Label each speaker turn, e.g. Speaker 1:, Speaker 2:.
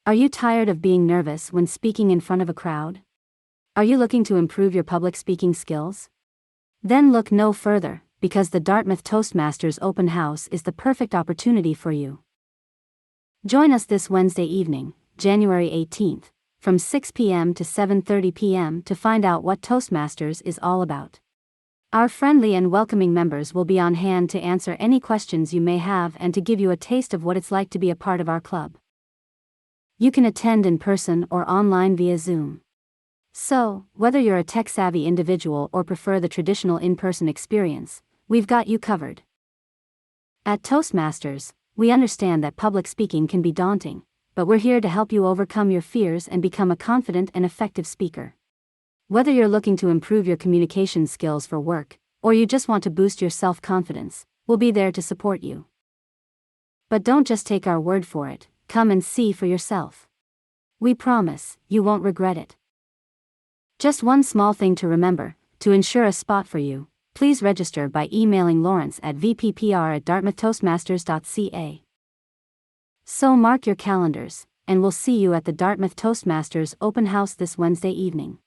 Speaker 1: Are you tired of being nervous when speaking in front of a crowd? Are you looking to improve your public speaking skills? Then look no further, because the Dartmouth Toastmasters Open House is the perfect opportunity for you. Join us this Wednesday evening, January 18th, from 6 p.m. to 7:30 p.m. to find out what Toastmasters is all about. Our friendly and welcoming members will be on hand to answer any questions you may have and to give you a taste of what it's like to be a part of our club. You can attend in person or online via Zoom. So, whether you're a tech-savvy individual or prefer the traditional in-person experience, we've got you covered. At Toastmasters, we understand that public speaking can be daunting, but we're here to help you overcome your fears and become a confident and effective speaker. Whether you're looking to improve your communication skills for work, or you just want to boost your self-confidence, we'll be there to support you. But don't just take our word for it, come and see for yourself. We promise, you won't regret it. Just one small thing to remember: to ensure a spot for you, please register by emailing Lawrence at vppr@dartmouthtoastmasters.ca. So mark your calendars, and we'll see you at the Dartmouth Toastmasters Open House this Wednesday evening.